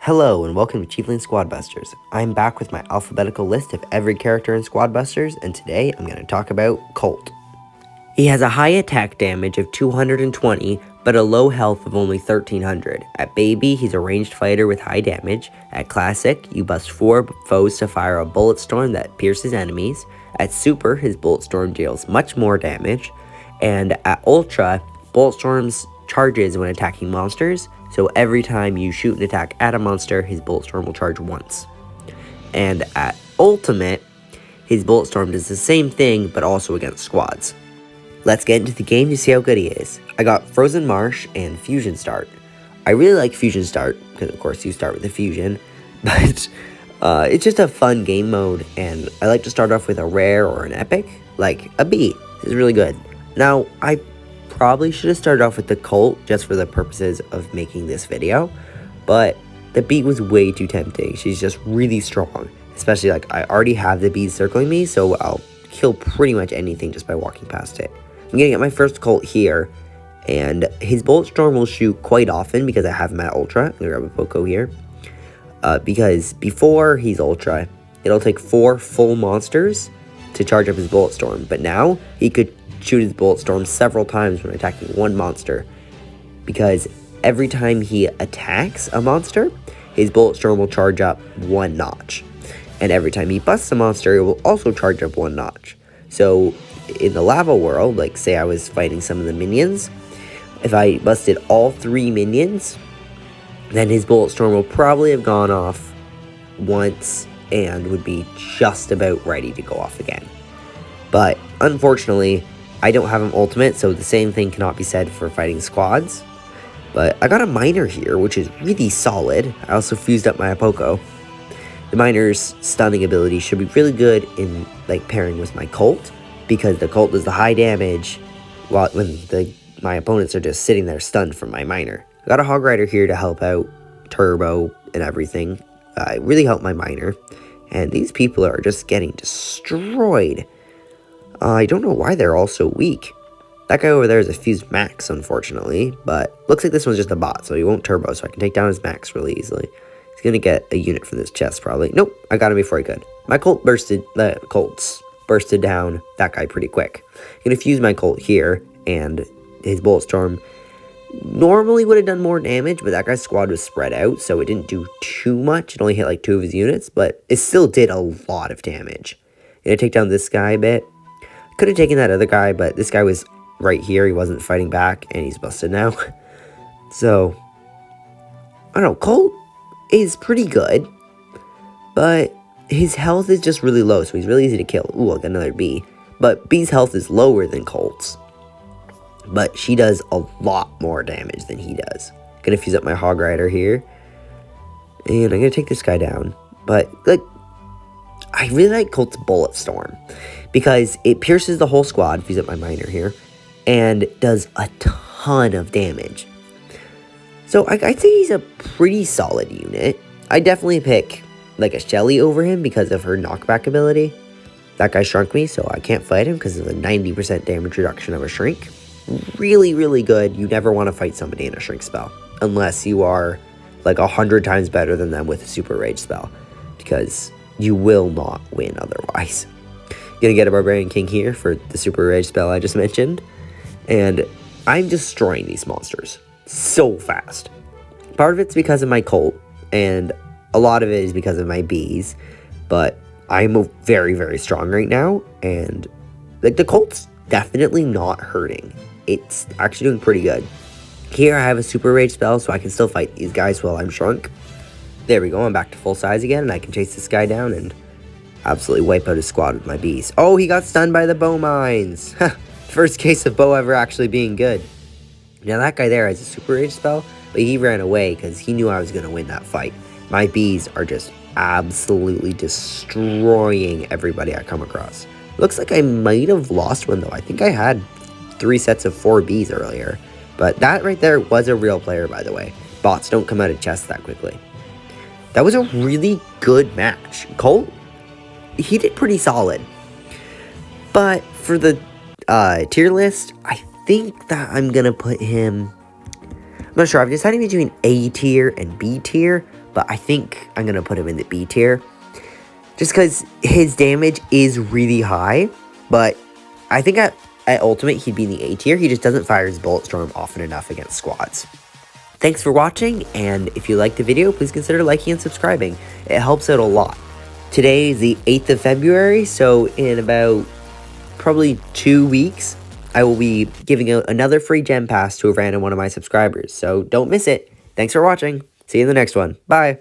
Hello and welcome to Chiefling Squad Busters. I'm back with my alphabetical list of every character in Squad Busters, and today I'm going to talk about Colt. He has a high attack damage of 220, but a low health of only 1300. At Baby, he's a ranged fighter with high damage. At Classic, you bust 4 foes to fire a bullet storm that pierces enemies. At Super, his bullet storm deals much more damage. And at Ultra, bullet storms charges when attacking monsters, so every time you shoot an attack at a monster, his bullet storm will charge once. And at Ultimate, his bullet storm does the same thing, but also against squads. Let's get into the game to see how good he is. I got Frozen Marsh and Fusion Start. I really like Fusion Start, because of course you start with a fusion, but it's just a fun game mode, and I like to start off with a rare or an epic, like a bee. This is really good. Now, I probably should have started off with the Colt just for the purposes of making this video, but the bee was way too tempting. She's just really strong, especially like I already have the bees circling me, so I'll kill pretty much anything just by walking past it. I'm gonna get my first Colt here, and his bullet storm will shoot quite often because I have him at Ultra. I'm gonna grab a Poco here, because before he's Ultra, it'll take 4 full monsters to charge up his bullet storm, but now he could shoot his bullet storm several times when attacking one monster, because every time he attacks a monster, his bullet storm will charge up 1 notch, and every time he busts a monster, it will also charge up 1 notch. So in the lava world, like say I was fighting some of the minions, if I busted all 3 minions, then his bullet storm will probably have gone off once and would be just about ready to go off again. But unfortunately, I don't have him ultimate, so the same thing cannot be said for fighting squads. But I got a miner here, which is really solid. I also fused up my Poco. The miner's stunning ability should be really good in like pairing with my Colt, because the Colt does the high damage when my opponents are just sitting there stunned from my miner. I got a Hog Rider here to help out Turbo and everything. It really helped my miner, and these people are just getting destroyed. I don't know why they're all so weak. That guy over there is a fused max, unfortunately, but looks like this one's just a bot, so he won't turbo, so I can take down his max really easily. He's gonna get a unit from this chest, probably. Nope, I got him before he could. My Colt the Colts bursted down that guy pretty quick. I'm gonna fuse my Colt here, and his bullet storm normally would have done more damage, but that guy's squad was spread out, so it didn't do too much. It only hit like 2 of his units, but it still did a lot of damage. I'm gonna take down this guy a bit. Could have taken that other guy, but this guy was right here. He wasn't fighting back, and he's busted now. So, I don't know. Colt is pretty good, but his health is just really low, so he's really easy to kill. Ooh, I got another bee. But Bee's health is lower than Colt's, but she does a lot more damage than he does. Gonna fuse up my Hog Rider here, and I'm gonna take this guy down. But, like, I really like Colt's Bullet Storm, because it pierces the whole squad, fuse up my miner here, and does a ton of damage. So I'd say he's a pretty solid unit. I definitely pick like a Shelly over him because of her knockback ability. That guy shrunk me, so I can't fight him because of the 90% damage reduction of a shrink. Really, really good. You never want to fight somebody in a shrink spell, unless you are like 100 times better than them with a super rage spell, because you will not win otherwise. Gonna get a Barbarian King here for the super rage spell I just mentioned, and I'm destroying these monsters so fast. Part of it's because of my Colt, and a lot of it is because of my bees, but I'm very, very strong right now, and like the Colt's definitely not hurting. It's actually doing pretty good. Here I have a super rage spell, so I can still fight these guys while I'm shrunk. There we go, I'm back to full size again, and I can chase this guy down and absolutely wipe out his squad with my bees. Oh, he got stunned by the bow mines. First case of bow ever actually being good. Now that guy there has a super rage spell, but he ran away because he knew I was going to win that fight. My bees are just absolutely destroying everybody I come across. Looks like I might have lost one though. I think I had 3 sets of 4 bees earlier. But that right there was a real player, by the way. Bots don't come out of chests that quickly. That was a really good match. Colt, he did pretty solid. But for the tier list, I think that I'm going to put him... I'm not sure. I'm deciding between A tier and B tier. but I think I'm going to put him in the B tier. Just because his damage is really high, but I think at Ultimate he'd be in the A tier. He just doesn't fire his Bullet Storm often enough against squads. Thanks for watching, and if you liked the video, please consider liking and subscribing. It helps out a lot. Today is the 8th of February, so in about probably 2 weeks, I will be giving out another free gem pass to a random one of my subscribers, so don't miss it. Thanks for watching. See you in the next one. Bye.